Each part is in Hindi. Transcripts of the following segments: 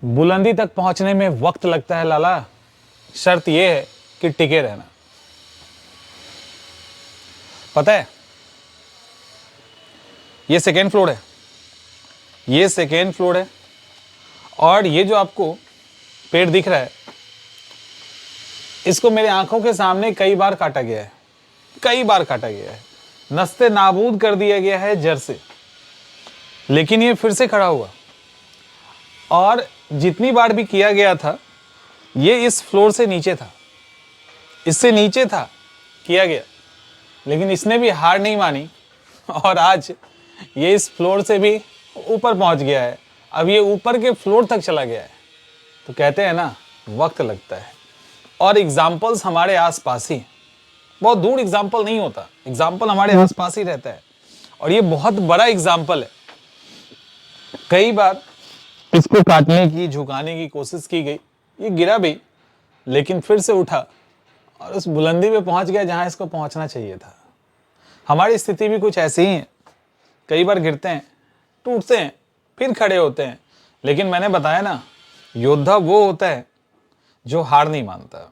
बुलंदी तक पहुंचने में वक्त लगता है लाला, शर्त यह है कि टिके रहना। पता है, ये सेकेंड फ्लोर है, ये सेकेंड फ्लोर है, और ये जो आपको पेड़ दिख रहा है, इसको मेरे आंखों के सामने कई बार काटा गया है, कई बार काटा गया है, नस्ते नाबूद कर दिया गया है जड़ से, लेकिन ये फिर से खड़ा हुआ। और जितनी बार भी किया गया था, ये इस फ्लोर से नीचे था, इससे नीचे था किया गया, लेकिन इसने भी हार नहीं मानी, और आज ये इस फ्लोर से भी ऊपर पहुंच गया है। अब ये ऊपर के फ्लोर तक चला गया है। तो कहते हैं ना, वक्त लगता है। और एग्जाम्पल्स हमारे आसपास ही, बहुत दूर एग्जाम्पल नहीं होता, एग्जाम्पल हमारे आसपास ही रहता है, और ये बहुत बड़ा एग्जाम्पल है। कई बार इसको काटने की, झुकाने की कोशिश की गई, ये गिरा भी, लेकिन फिर से उठा और उस बुलंदी पे पहुंच गया जहां इसको पहुंचना चाहिए था। हमारी स्थिति भी कुछ ऐसी ही है। कई बार गिरते हैं, टूटते हैं, फिर खड़े होते हैं, लेकिन मैंने बताया ना, योद्धा वो होता है जो हार नहीं मानता।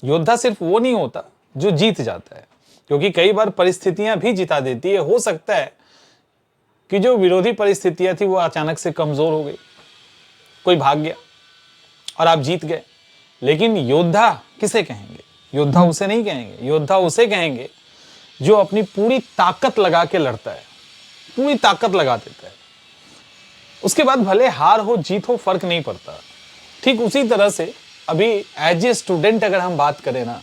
योद्धा सिर्फ वो नहीं होता जो जीत जाता है, क्योंकि कई बार परिस्थितियां भी जिता देती है। हो सकता है कि जो विरोधी परिस्थितियां थी वो अचानक से कमजोर हो गई, कोई भाग गया और आप जीत गए। लेकिन योद्धा किसे कहेंगे? योद्धा उसे नहीं कहेंगे, योद्धा उसे कहेंगे जो अपनी पूरी ताकत लगा के लड़ता है, पूरी ताकत लगा देता है। उसके बाद भले हार हो जीत हो, फर्क नहीं पड़ता। ठीक उसी तरह से अभी एज ए स्टूडेंट अगर हम बात करें ना,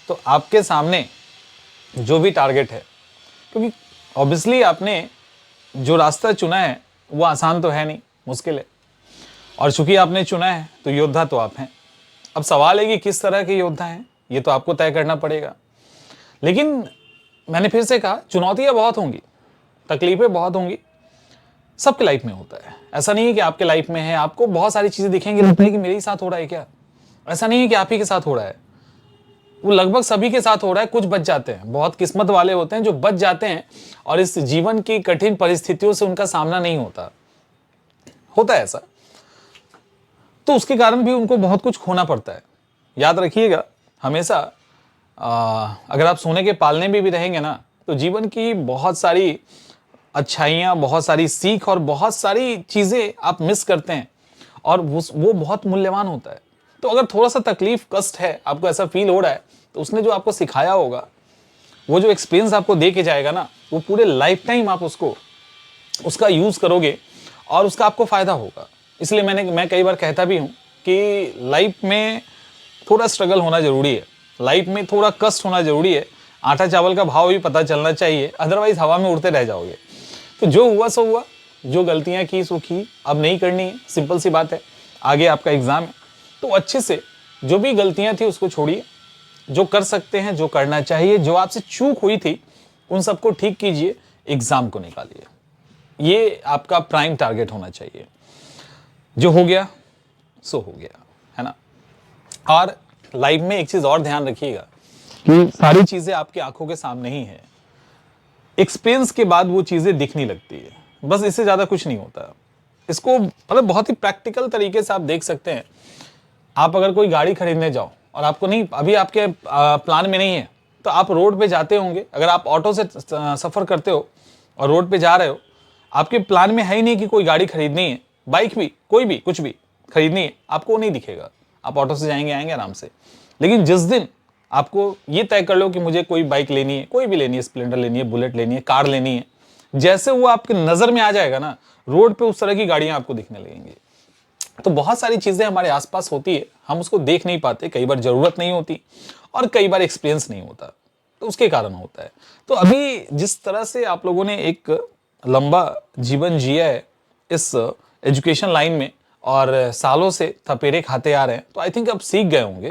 तो आपके सामने जो भी टारगेट है, क्योंकि ऑब्वियसली आपने जो रास्ता चुना है वो आसान तो है नहीं, मुश्किल है, और चूंकि आपने चुना है तो योद्धा तो आप हैं। अब सवाल है कि किस तरह के योद्धा हैं, ये तो आपको तय करना पड़ेगा। लेकिन मैंने फिर से कहा, चुनौतियां बहुत होंगी, तकलीफें बहुत होंगी, सबके लाइफ में होता है। ऐसा नहीं है कि आपके लाइफ में है, आपको बहुत सारी चीजें दिखेंगी, लगता है कि मेरे ही साथ हो रहा है क्या। ऐसा नहीं है कि आप ही के साथ हो रहा है, वो लगभग सभी के साथ हो रहा है। कुछ बच जाते हैं, बहुत किस्मत वाले होते हैं जो बच जाते हैं, और इस जीवन की कठिन परिस्थितियों से उनका सामना नहीं होता है ऐसा। तो उसके कारण भी उनको बहुत कुछ खोना पड़ता है। याद रखिएगा हमेशा, अगर आप सोने के पालने में भी रहेंगे ना, तो जीवन की बहुत सारी अच्छाइयाँ, बहुत सारी सीख और बहुत सारी चीज़ें आप मिस करते हैं, और वो बहुत मूल्यवान होता है। तो अगर थोड़ा सा तकलीफ, कष्ट है, आपको ऐसा फील हो रहा है, तो उसने जो आपको सिखाया होगा, वो जो एक्सपीरियंस आपको दे के जाएगा ना, वो पूरे लाइफ टाइम आप उसका यूज़ करोगे और उसका आपको फ़ायदा होगा। इसलिए मैं कई बार कहता भी हूँ कि लाइफ में थोड़ा स्ट्रगल होना ज़रूरी है, लाइफ में थोड़ा कष्ट होना ज़रूरी है। आटा चावल का भाव भी पता चलना चाहिए, अदरवाइज हवा में उड़ते रह जाओगे। तो जो हुआ सो हुआ, जो गलतियाँ की सो की, अब नहीं करनी है, सिंपल सी बात है। आगे आपका एग्ज़ाम है, तो अच्छे से जो भी गलतियाँ थी उसको छोड़िए, जो कर सकते हैं, जो करना चाहिए, जो आपसे चूक हुई थी, उन सबको ठीक कीजिए, एग्ज़ाम को निकालिए। ये आपका प्राइम टारगेट होना चाहिए। जो हो गया सो हो गया, है ना। और लाइफ में एक चीज और ध्यान रखिएगा कि सारी चीजें आपकी आंखों के सामने ही है। एक्सपीरियंस के बाद वो चीजें दिखने लगती है, बस इससे ज्यादा कुछ नहीं होता। इसको मतलब बहुत ही प्रैक्टिकल तरीके से आप देख सकते हैं। आप अगर कोई गाड़ी खरीदने जाओ और आपको नहीं, अभी आपके प्लान में नहीं है, तो आप रोड पे जाते होंगे। अगर आप ऑटो से सफर करते हो और रोड पे जा रहे हो, आपके प्लान में है ही नहीं कि कोई गाड़ी खरीदनी है, बाइक भी, कोई भी, कुछ भी खरीदनी है, आपको नहीं दिखेगा। आप ऑटो से जाएंगे, आएंगे आराम से। लेकिन जिस दिन आपको ये तय कर लो कि मुझे कोई बाइक लेनी है, कोई भी लेनी है, स्प्लेंडर लेनी है, बुलेट लेनी है, कार लेनी है, जैसे वो आपके नजर में आ जाएगा ना, रोड पे उस तरह की गाड़ियां आपको दिखने लगेंगी। तो बहुत सारी चीजें हमारे आसपास होती है, हम उसको देख नहीं पाते। कई बार जरूरत नहीं होती और कई बार एक्सपीरियंस नहीं होता, तो उसके कारण होता है। तो अभी जिस तरह से आप लोगों ने एक लंबा जीवन जिया है इस एजुकेशन लाइन में और सालों से थपेरे खाते आ रहे हैं, तो आई थिंक अब सीख गए होंगे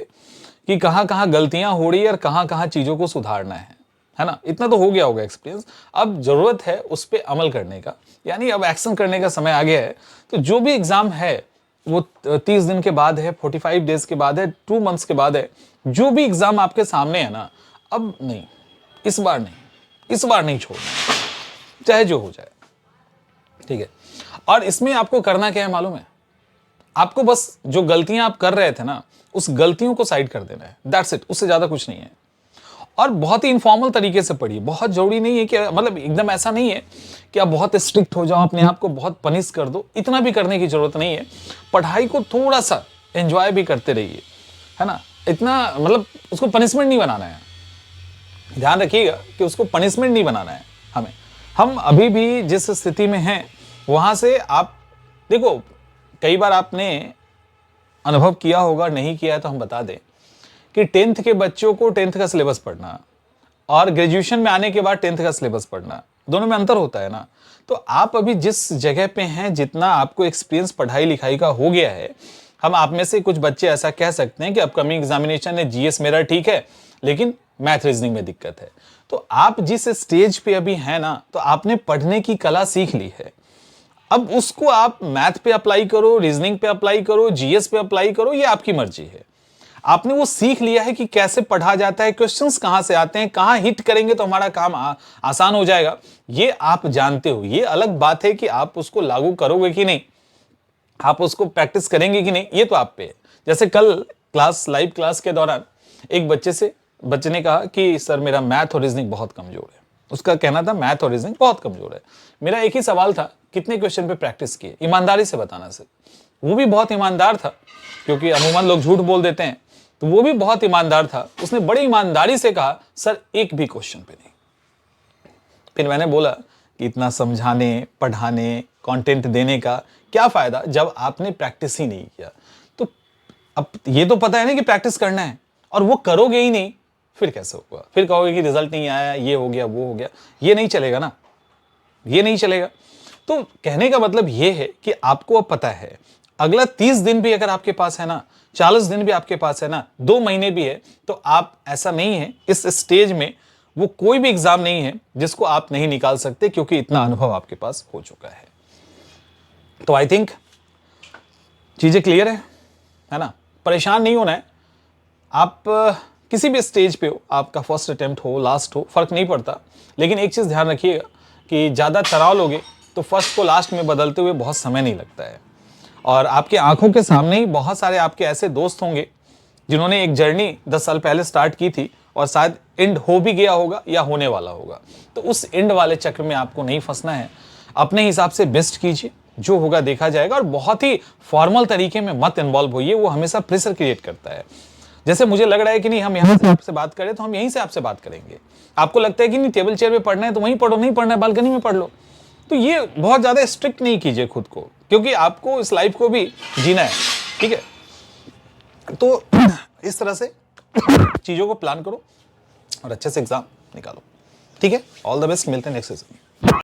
कि कहाँ कहाँ गलतियां हो रही है और कहाँ कहाँ चीजों को सुधारना है ना। इतना तो हो गया होगा एक्सपीरियंस। अब जरूरत है उस पर अमल करने का, यानी अब एक्शन करने का समय आ गया है। तो जो भी एग्जाम है वो 30 दिन के बाद है, 45 डेज के बाद है, 2 मंथ्स के बाद है। जो भी एग्जाम आपके सामने है ना, अब नहीं, इस बार नहीं छोड़ना, चाहे जो हो जाए, ठीक है। और इसमें आपको करना क्या है मालूम है? आपको बस जो गलतियां आप कर रहे थे ना, उस गलतियों को साइड कर देना है, दैट्स इट, उससे ज्यादा कुछ नहीं है। और बहुत ही इनफॉर्मल तरीके से पढ़िए, बहुत जरूरी नहीं है कि मतलब एकदम ऐसा नहीं है कि आप बहुत स्ट्रिक्ट हो जाओ, अपने आप को बहुत पनिश कर दो, इतना भी करने की जरूरत नहीं है। पढ़ाई को थोड़ा सा एंजॉय भी करते रहिए, है ना, इतना मतलब उसको पनिशमेंट नहीं बनाना है, ध्यान रखिएगा कि उसको पनिशमेंट नहीं बनाना है हमें। हम अभी भी जिस स्थिति में हैं वहां से आप देखो, कई बार आपने अनुभव किया होगा, नहीं किया है तो हम बता दें कि 10th के बच्चों को 10th का सिलेबस पढ़ना और ग्रेजुएशन में आने के बाद 10th का सिलेबस पढ़ना, दोनों में अंतर होता है ना। तो आप अभी जिस जगह पे हैं, जितना आपको एक्सपीरियंस पढ़ाई लिखाई का हो गया है, हम आप में से कुछ बच्चे ऐसा कह सकते हैं कि अपकमिंग एग्जामिनेशन है, जीएस मेरा ठीक है लेकिन मैथ रीजनिंग में दिक्कत है। तो आप जिस स्टेज पे अभी हैं ना, तो आपने पढ़ने की कला सीख ली है, अब उसको आप मैथ पे अप्लाई करो, रीजनिंग पे अप्लाई करो, जीएस पे अप्लाई करो, ये आपकी मर्जी है। आपने वो सीख लिया है कि कैसे पढ़ा जाता है, क्वेश्चंस कहां से आते हैं, कहां हिट करेंगे तो हमारा काम आसान हो जाएगा, ये आप जानते हो। ये अलग बात है कि आप उसको लागू करोगे कि नहीं, आप उसको प्रैक्टिस करेंगे कि नहीं, ये तो आप पे है। जैसे कल लाइव क्लास के दौरान एक बच्चे ने कहा कि सर मेरा मैथ और रीजनिंग बहुत कमजोर है। उसका कहना था मैथ और रीजनिंग बहुत कमजोर है। मेरा एक ही सवाल था, कितने क्वेश्चन पे प्रैक्टिस किए, ईमानदारी से बताना सर। वो भी बहुत ईमानदार था, क्योंकि अमूमन लोग झूठ बोल देते हैं, तो वो भी बहुत ईमानदार था। उसने बड़ी ईमानदारी से कहा सर एक भी क्वेश्चन पे नहीं। फिर मैंने बोला कि इतना समझाने, पढ़ाने, कंटेंट देने का क्या फायदा जब आपने प्रैक्टिस ही नहीं किया। तो अब ये तो पता है ना कि प्रैक्टिस करना है, और वो करोगे ही नहीं, फिर कैसे होगा? फिर कहोगे कि रिजल्ट नहीं आया, ये हो गया, वो हो गया, ये नहीं चलेगा ना, ये नहीं चलेगा। तो कहने का मतलब ये है कि आपको अब पता है, अगला 30 दिन भी अगर आपके पास है ना, 40 दिन भी आपके पास है ना, 2 महीने भी है, तो आप ऐसा नहीं है, इस स्टेज में वो कोई भी एग्जाम नहीं है जिसको आप नहीं निकाल सकते, क्योंकि इतना अनुभव आपके पास हो चुका है। तो आई थिंक चीजें क्लियर है ना, परेशान नहीं होना है। आप किसी भी स्टेज पे हो, आपका फर्स्ट अटेम्प्ट हो, लास्ट हो, फर्क नहीं पड़ता, लेकिन एक चीज ध्यान रखिएगा कि ज्यादा तनाव लोगे तो फर्स्ट को लास्ट में बदलते हुए बहुत समय नहीं लगता है। और आपके आंखों के सामने ही बहुत सारे आपके ऐसे दोस्त होंगे जिन्होंने एक जर्नी 10 साल पहले स्टार्ट की थी, और शायद एंड हो भी गया होगा या होने वाला होगा। तो उस एंड वाले चक्र में आपको नहीं फंसना है। अपने हिसाब से बेस्ट कीजिए, जो होगा देखा जाएगा, और बहुत ही फॉर्मल तरीके में मत इन्वॉल्व होइए, वो हमेशा प्रेशर क्रिएट करता है। जैसे मुझे लग रहा है कि नहीं, हम यहाँ से आपसे बात करें तो हम यहीं से आपसे बात करेंगे। आपको लगता है कि नहीं टेबल चेयर पे पढ़ना है तो वहीं पढ़ो, नहीं पढ़ना है बालकनी में पढ़ लो। तो ये बहुत ज्यादा स्ट्रिक्ट नहीं कीजिए खुद को, क्योंकि आपको इस लाइफ को भी जीना है, ठीक है। तो इस तरह से चीजों को प्लान करो और अच्छे से एग्जाम निकालो, ठीक है। ऑल द बेस्ट, मिलते हैं नेक्स्ट सेशन में।